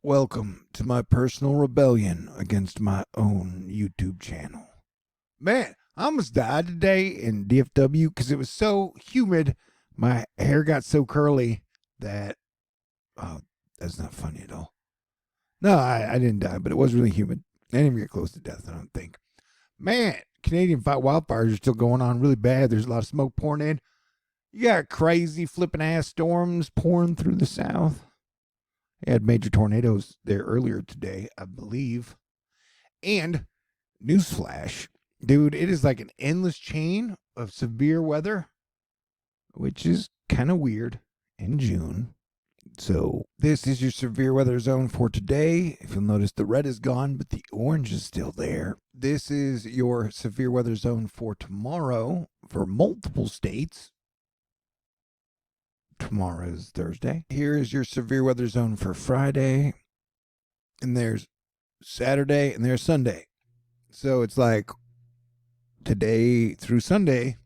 Welcome to my personal rebellion against my own YouTube channel. Man, I almost died today in DFW because it was so humid. My hair got so curly that, oh, that's not funny at all. No, I didn't die, but it was really humid. I didn't even get close to death, I don't think. Man, Canadian wildfires are still going on really bad. There's a lot of smoke pouring in. You got crazy flipping ass storms pouring through the south. They had major tornadoes there earlier today, I believe. And newsflash, dude, it is like an endless chain of severe weather, which is kind of weird in June. So this is your severe weather zone for today. If you'll notice, the red is gone, but the orange is still there. This is your severe weather zone for tomorrow for multiple states. Tomorrow is Thursday. Here is your severe weather zone for Friday. And there's Saturday and there's Sunday. So it's like today through Sunday,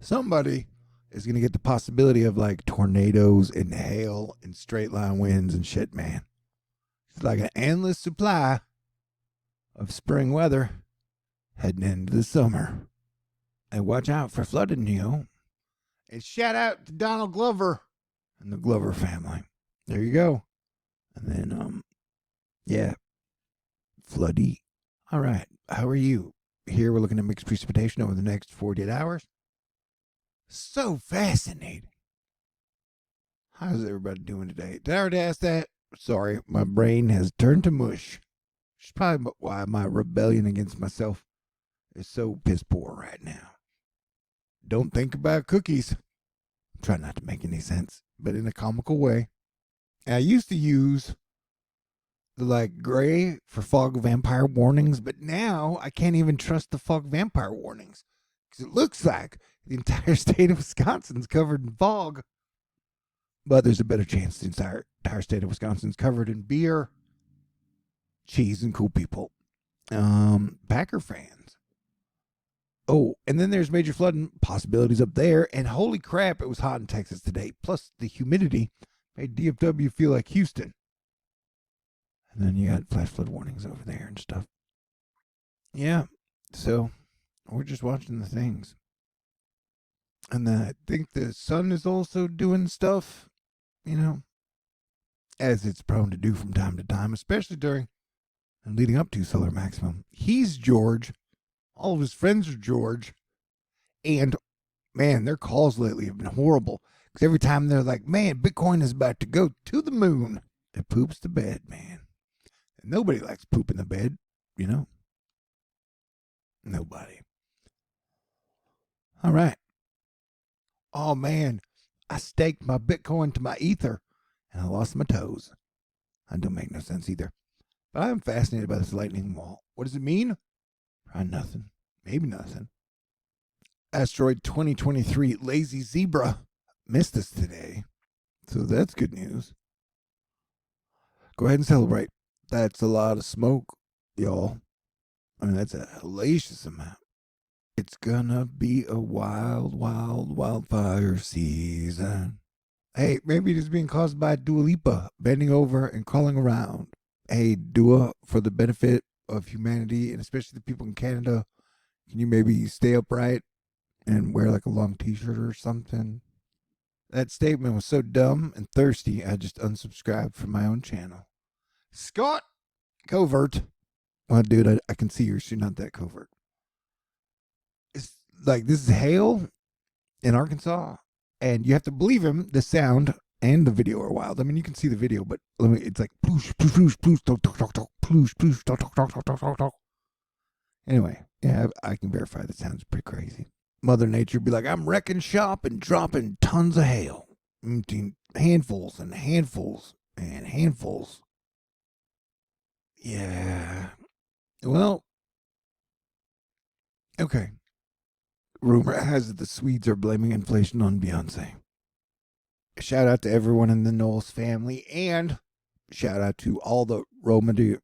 somebody is going to get the possibility of like tornadoes and hail and straight line winds and shit, man. It's like an endless supply of spring weather heading into the summer. And watch out for flooding, you know. And shout out to Donald Glover and the Glover family. There you go. And then, yeah, floody. All right. How are you? Here we're looking at mixed precipitation over the next 48 hours. So fascinating. How's everybody doing today? Did I already ask that? Sorry, my brain has turned to mush. It's probably why my rebellion against myself is so piss poor right now. Don't think about cookies. Try not to make any sense, but in a comical way. I used to use the like gray for fog vampire warnings, but now I can't even trust the fog vampire warnings because it looks like the entire state of Wisconsin's covered in fog. But there's a better chance the entire state of Wisconsin's covered in beer, cheese, and cool people. Packer fans. Oh, and then there's major flooding possibilities up there. And holy crap, it was hot in Texas today. Plus, the humidity made DFW feel like Houston. And then you got flash flood warnings over there and stuff. Yeah, so we're just watching the things. And then I think the sun is also doing stuff, you know, as it's prone to do from time to time, especially during and leading up to solar maximum. He's George. All of his friends are George. And, man, their calls lately have been horrible. Because every time they're like, man, Bitcoin is about to go to the moon, it poops the bed, man. And nobody likes pooping the bed, you know? Nobody. All right. Oh, man, I staked my Bitcoin to my Ether, and I lost my toes. That don't make no sense either. But I'm fascinated by this lightning wall. What does it mean? Probably nothing. Maybe nothing. Asteroid 2023 Lazy Zebra missed us today. So that's good news. Go ahead and celebrate. That's a lot of smoke, y'all. I mean, that's a hellacious amount. It's gonna be a wild, wild, wildfire season. Hey, maybe it is being caused by Dua Lipa bending over and crawling around. Hey, Dua, for the benefit of humanity and especially the people in Canada, can you maybe stay upright and wear like a long t-shirt or something? That statement was so dumb and thirsty, I just unsubscribed from my own channel. Scott Covert. Well, dude, I can see you're not that covert. It's like this is hail in Arkansas, and you have to believe him. The sound and the video are wild. I mean, you can see the video, but it's like ploosh, ploosh, ploosh, ploosh, talk, talk, talk, talk, ploosh, ploosh, talk, talk, talk, talk, talk, talk. Anyway, yeah, I can verify that sounds pretty crazy. Mother Nature be like, I'm wrecking shop and dropping tons of hail. Handfuls and handfuls and handfuls. Yeah. Well, okay. Rumor has it the Swedes are blaming inflation on Beyonce. Shout out to everyone in the Knowles family, and shout out to all the Romita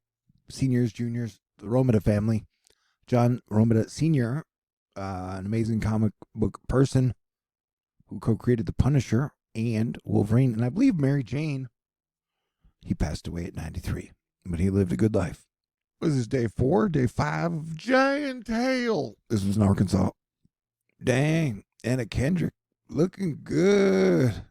seniors, juniors, the Romita family. John Romita Sr., an amazing comic book person who co-created The Punisher and Wolverine, and I believe Mary Jane. He passed away at 93, but he lived a good life. Was this day 4? Day 5? Giant hail. This was in Arkansas. Dang. Anna Kendrick looking good.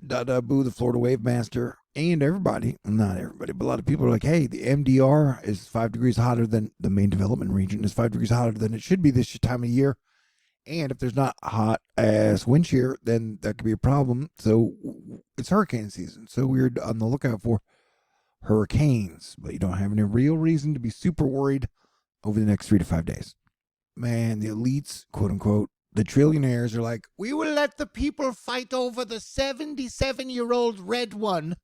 Dada Boo, the Florida Wave Master, and everybody, not everybody, but a lot of people are like, hey, the MDR is 5 degrees hotter than the main development region, is 5 degrees hotter than it should be this time of year. And if there's not hot ass wind shear, then that could be a problem. So it's hurricane season. So we're on the lookout for hurricanes, but you don't have any real reason to be super worried over the next 3 to 5 days. Man, the elites, quote unquote, the trillionaires are like, we will let the people fight over the 77-year-old red one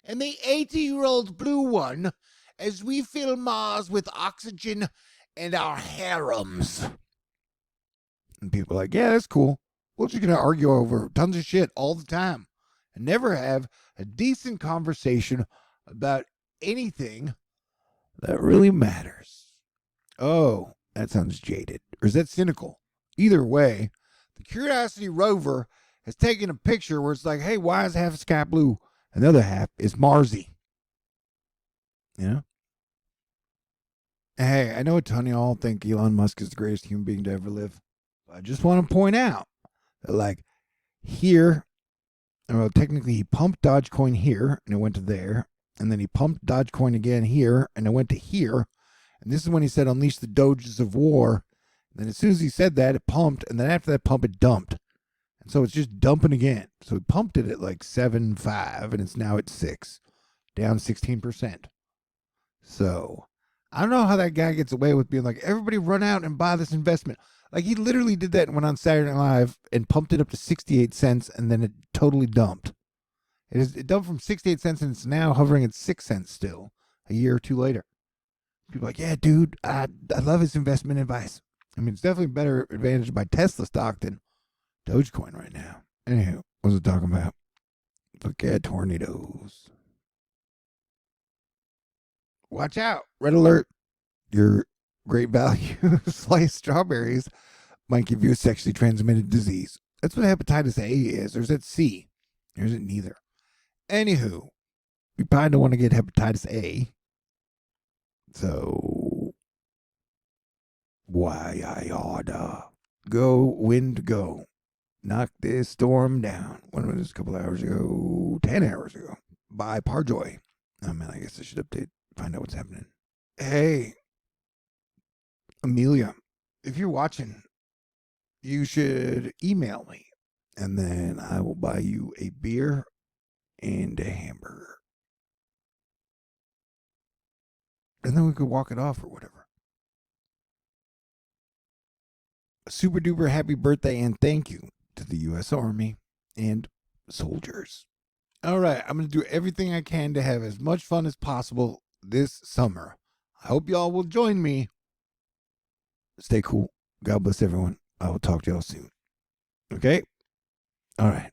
and the 80-year-old blue one as we fill Mars with oxygen and our harems. And people are like, yeah, that's cool. We're just going to argue over tons of shit all the time and never have a decent conversation about anything that really matters. Oh, that sounds jaded. Or is that cynical? Either way, the Curiosity rover has taken a picture where it's like, hey, why is half the sky blue? And the other half is Marsy. You know? Hey, I know a ton of y'all think Elon Musk is the greatest human being to ever live. But I just want to point out that, like, here, well, technically he pumped Dogecoin here, and it went to there. And then he pumped Dogecoin again here, and it went to here. And this is when he said, unleash the Doges of war. And then as soon as he said that, it pumped. And then after that pump, it dumped. And so it's just dumping again. So he pumped it at like 7.5, and it's now at 6, down 16%. So I don't know how that guy gets away with being like, everybody run out and buy this investment. Like, he literally did that and went on Saturday Night Live and pumped it up to 68 cents, and then it totally dumped. It dumped from 68 cents, and it's now hovering at 6 cents still, a year or two later. People are like, yeah, dude, I love his investment advice. I mean, it's definitely better advantage by Tesla stock than Dogecoin right now. Anywho, what was it talking about? Look at tornadoes. Watch out. Red alert. Your great value sliced strawberries might give you a sexually transmitted disease. That's what hepatitis A is. Or is it C? Or is it neither? Anywho, you probably don't want to get hepatitis A. So, why I oughta go, wind, go. Knock this storm down. When was this? A couple hours ago? 10 hours ago. By Parjoy. Oh man, I guess I should update, find out what's happening. Hey, Amelia, if you're watching, you should email me. And then I will buy you a beer and a hamburger. And then we could walk it off or whatever. A super duper happy birthday and thank you to the U.S. Army and soldiers. All right, I'm going to do everything I can to have as much fun as possible this summer. I hope y'all will join me. Stay cool. God bless everyone. I will talk to y'all soon. Okay? All right.